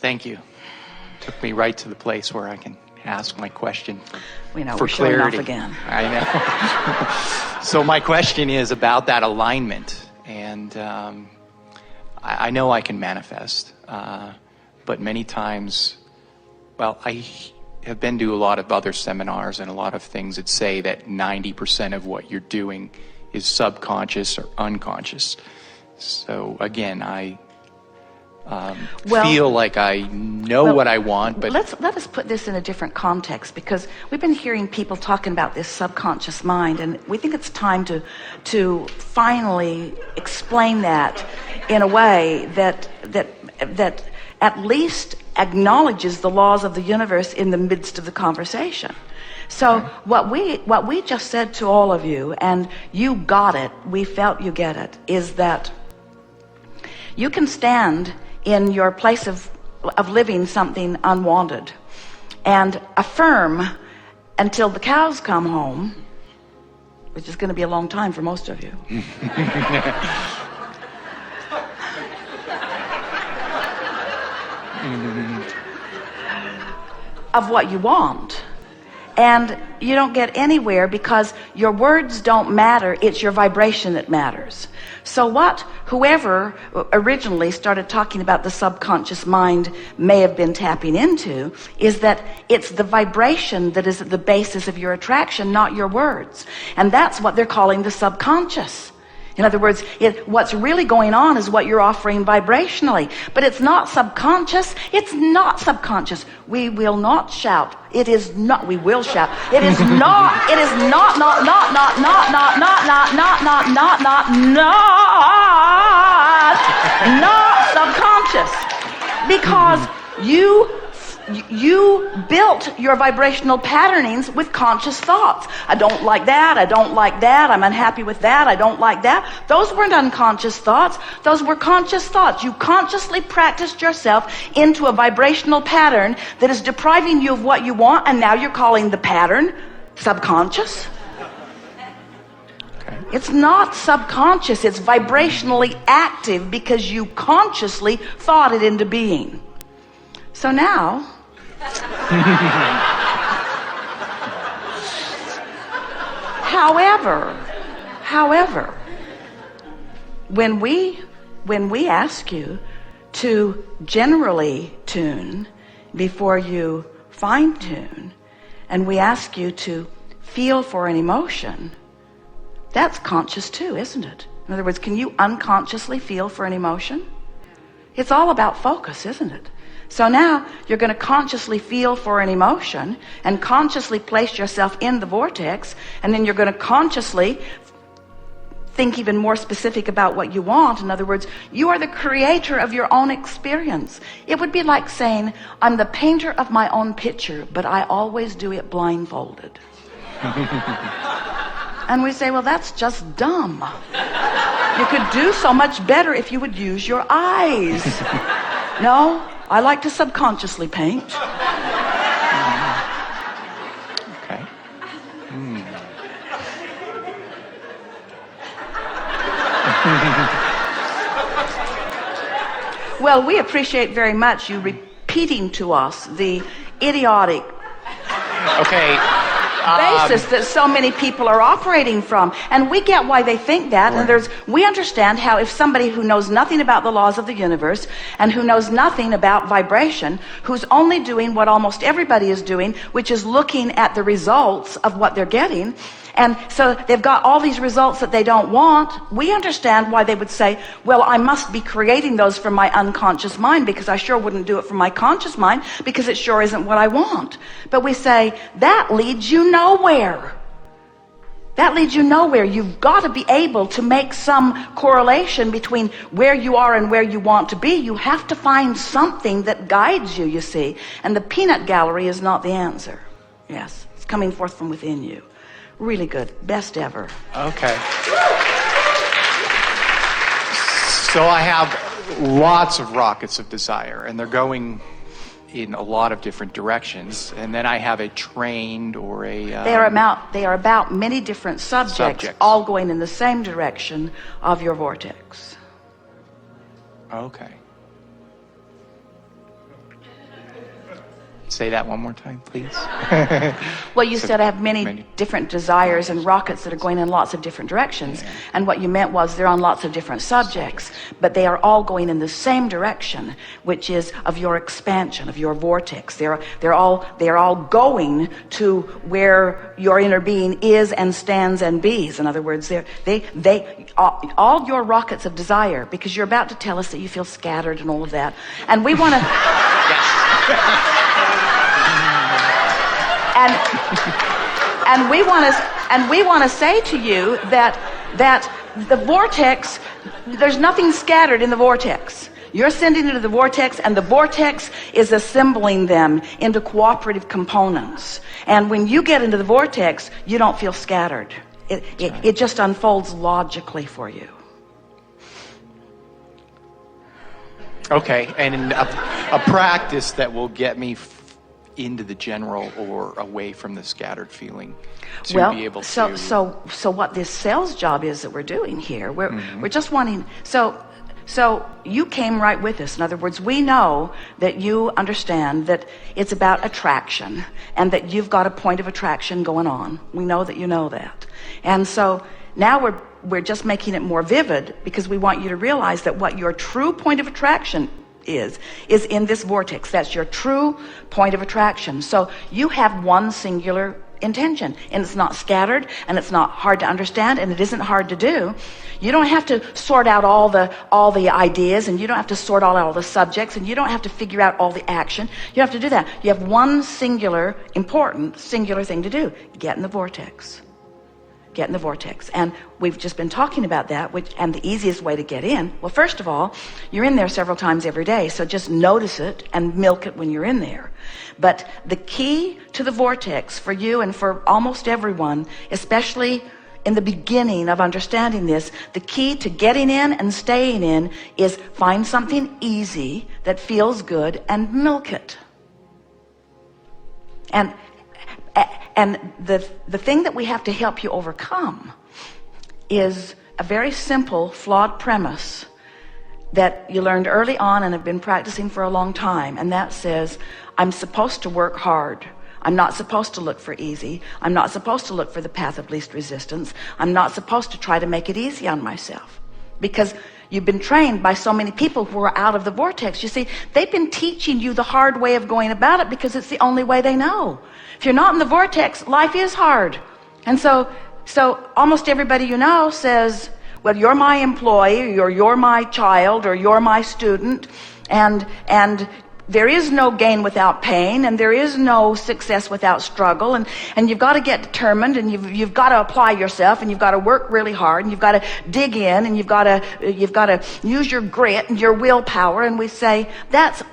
Thank you. Took me right to the place where I can ask my question We know for we're showing off clarity. again. I know. So my question is about that alignment, and I know I can manifest, but many times, well, I have been to a lot of other seminars and a lot of things that say that 90% of what you're doing is subconscious or unconscious. So again, I feel like I know what I want, but let us put this in a different context, because we've been hearing people talking about this subconscious mind, and we think it's time to finally explain that in a way that at least acknowledges the laws of the universe in the midst of the conversation. So what we just said to all of you, and you got it, we felt you get it, is that you can stand in your place of living something unwanted and affirm until the cows come home, which is going to be a long time for most of you. Of what you want. And you don't get anywhere because your words don't matter, it's your vibration that matters. So whoever originally started talking about the subconscious mind may have been tapping into is that it's the vibration that is at the basis of your attraction, not your words. And that's what they're calling the subconscious. In other words, what's really going on is what you're offering vibrationally. But it's not subconscious. It's not subconscious. We will not shout. It is not. We will shout. It is not. It is not subconscious. Because you built your vibrational patternings with conscious thoughts. I don't like that. I don't like that. I'm unhappy with that. I don't like that. Those weren't unconscious thoughts. Those were conscious thoughts. You consciously practiced yourself into a vibrational pattern that is depriving you of what you want, and now you're calling the pattern subconscious. okay. It's not subconscious. It's vibrationally active because you consciously thought it into being. So now, however, when we ask you to generally tune before you fine tune, and we ask you to feel for an emotion, that's conscious too, isn't it? In other words, can you unconsciously feel for an emotion? It's all about focus, isn't it? So now you're going to consciously feel for an emotion and consciously place yourself in the vortex, and then you're going to consciously think even more specific about what you want. In other words, you are the creator of your own experience. It would be like saying, I'm the painter of my own picture, but I always do it blindfolded. And we say, well, that's just dumb. You could do so much better if you would use your eyes. No, I like to subconsciously paint. Okay. Well, we appreciate very much you repeating to us the idiotic Okay. basis that so many people are operating from, and we get why they think that. Right. And we understand how if somebody who knows nothing about the laws of the universe and who knows nothing about vibration, who's only doing what almost everybody is doing, which is looking at the results of what they're getting, and so they've got all these results that they don't want, we understand why they would say, well, I must be creating those from my unconscious mind, because I sure wouldn't do it from my conscious mind, because it sure isn't what I want. But we say, that leads you nowhere. That leads you nowhere. You've got to be able to make some correlation between where you are and where you want to be. You have to find something that guides you, you see. And the peanut gallery is not the answer. Yes, it's coming forth from within you. Really good. Best ever. Okay. So I have lots of rockets of desire, and they're going in a lot of different directions. And then I have a trained or a... They are about many different subjects, all going in the same direction of your vortex. Okay. Say that one more time, please. Well, you said I have many different desires and rockets that are going in lots of different directions. And what you meant was they're on lots of different subjects, but they are all going in the same direction, which is of your expansion, of your vortex. They're all going to where your inner being is and stands and bees. In other words, all your rockets of desire, because you're about to tell us that you feel scattered and all of that. And we want to... Yes. And we want to say to you that the vortex, there's nothing scattered in the vortex. You're sending it to the vortex, and the vortex is assembling them into cooperative components. And when you get into the vortex, you don't feel scattered. It just unfolds logically for you. Okay, and a practice that will get me into the general or away from the scattered feeling to be able to... So what this sales job is that we're doing here, we're just wanting... So you came right with us. In other words, we know that you understand that it's about attraction and that you've got a point of attraction going on. We know that you know that. And so now we're just making it more vivid because we want you to realize that what your true point of attraction is in this vortex. That's your true point of attraction. So you have one singular intention, and it's not scattered, and it's not hard to understand, and it isn't hard to do. You don't have to sort out all the ideas, and you don't have to sort out all the subjects, and you don't have to figure out all the action. You have to do that. You have one singular, important, singular thing to do. Get in the vortex. Get in the vortex. And we've just been talking about that, and the easiest way to get in, well, first of all, you're in there several times every day, so just notice it and milk it when you're in there. But the key to the vortex for you and for almost everyone, especially in the beginning of understanding this, the key to getting in and staying in is find something easy that feels good and milk it. And the thing that we have to help you overcome is a very simple, flawed premise that you learned early on and have been practicing for a long time. And that says, I'm supposed to work hard. I'm not supposed to look for easy. I'm not supposed to look for the path of least resistance. I'm not supposed to try to make it easy on myself. Because you've been trained by so many people who are out of the vortex. You see, they've been teaching you the hard way of going about it because it's the only way they know. If you're not in the vortex, life is hard. And so almost everybody you know says, well, you're my employee, or you're my child, or you're my student, and there is no gain without pain, and there is no success without struggle, and you've got to get determined, and you've got to apply yourself, and you've got to work really hard, and you've got to dig in, and you've got to use your grit and your willpower. And we say that's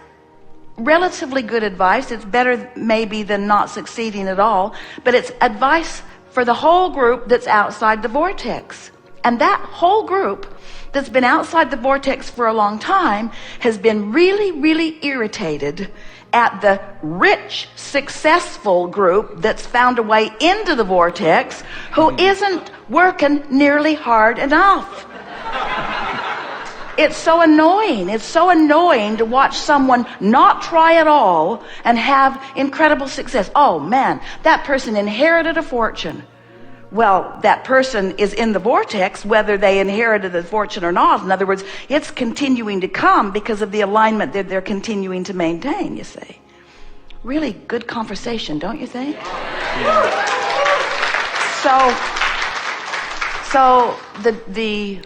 relatively good advice. It's better maybe than not succeeding at all, but it's advice for the whole group that's outside the vortex. And that whole group that's been outside the vortex for a long time has been really, really irritated at the rich, successful group that's found a way into the vortex who isn't working nearly hard enough. It's so annoying. It's so annoying to watch someone not try at all and have incredible success. Oh man, that person inherited a fortune. Well, that person is in the vortex whether they inherited the fortune or not. In other words, it's continuing to come because of the alignment that they're continuing to maintain, you see. Really good conversation, don't you think? Yeah. So the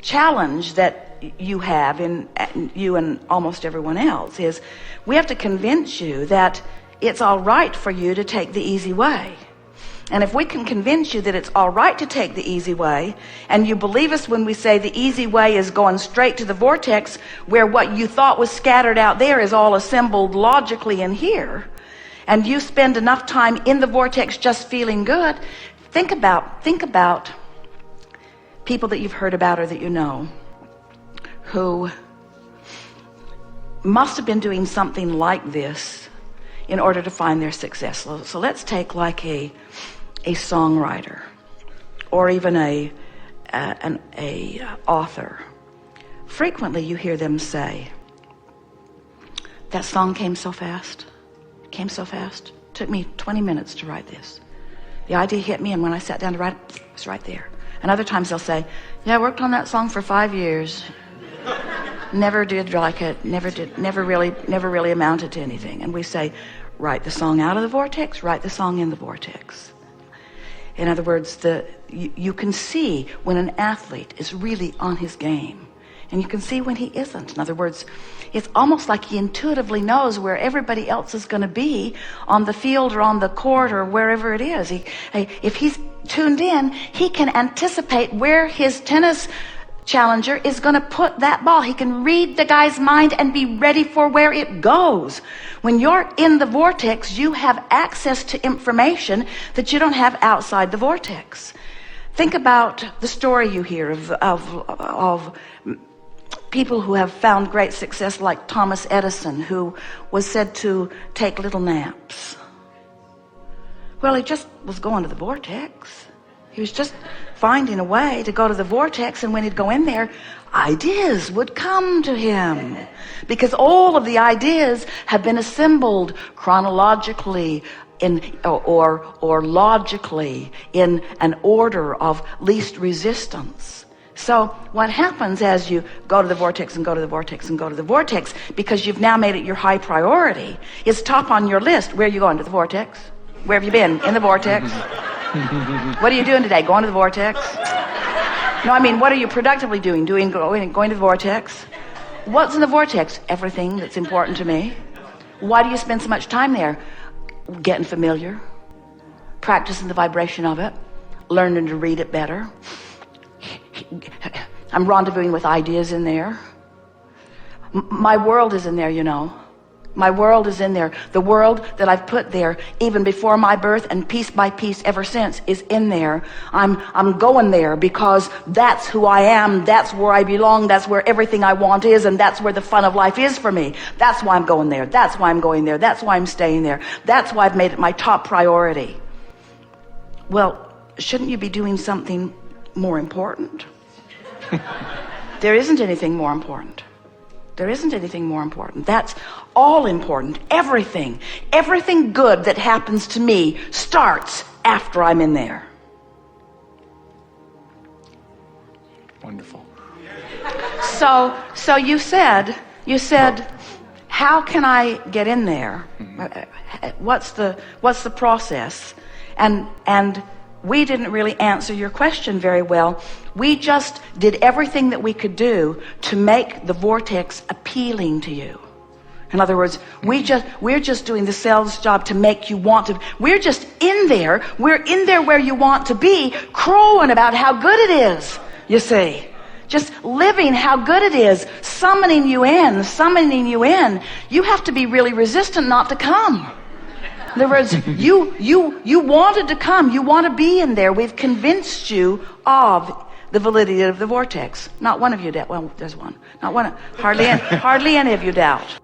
challenge that you have in you and almost everyone else is we have to convince you that it's all right for you to take the easy way. And if we can convince you that it's all right to take the easy way, and you believe us when we say the easy way is going straight to the vortex where what you thought was scattered out there is all assembled logically in here, and you spend enough time in the vortex just feeling good, think about people that you've heard about or that you know who must have been doing something like this in order to find their success. So let's take like a songwriter, or even an author. Frequently you hear them say, that song came so fast. It came so fast. It took me 20 minutes to write this. The idea hit me, and when I sat down to write it, it was right there. And other times they'll say, yeah, I worked on that song for 5 years. Never did like it, never really amounted to anything. And we say, write the song out of the vortex, write the song in the vortex. In other words, you can see when an athlete is really on his game, and you can see when he isn't. In other words, it's almost like he intuitively knows where everybody else is going to be on the field or on the court or wherever it is. If he's tuned in, he can anticipate where his tennis challenger is going to put that ball. He can read the guy's mind and be ready for where it goes. When you're in the vortex, you have access to information that you don't have outside the vortex. Think about the story you hear of people who have found great success, like Thomas Edison, who was said to take little naps. Well, he just was going to the vortex. He was just finding a way to go to the vortex, and when he'd go in there, ideas would come to him, because all of the ideas have been assembled chronologically or logically in an order of least resistance. So what happens as you go to the vortex and go to the vortex and go to the vortex, because you've now made it your high priority, is top on your list. Where are you going? To the vortex? Where have you been? In the vortex? What are you doing today? Going to the vortex? No, I mean, what are you productively doing? Going to the vortex? What's in the vortex? Everything that's important to me. Why do you spend so much time there? Getting familiar, practicing the vibration of it, learning to read it better. I'm rendezvousing with ideas in there. My world is in there, you know. My world is in there. The world that I've put there even before my birth, and piece by piece ever since, is in there. I'm going there because that's who I am. That's where I belong. That's where everything I want is, and that's where the fun of life is for me. That's why I'm going there. That's why I'm going there. That's why I'm staying there. That's why I've made it my top priority. Well, shouldn't you be doing something more important? There isn't anything more important. There isn't anything more important. That's all important. Everything good that happens to me starts after I'm in there. Wonderful. So you said, how can I get in there? What's the process? And we didn't really answer your question very well. We just did everything that we could do to make the vortex appealing to you. In other words, we're just doing the sales job to make you want to. We're just in there. We're in there where you want to be, crowing about how good it is, you see. Just living how good it is, summoning you in. You have to be really resistant not to come. In other words, you wanted to come. You want to be in there. We've convinced you of the validity of the vortex. Not one of you doubt. Well, there's one. Not one. Hardly any of you doubt.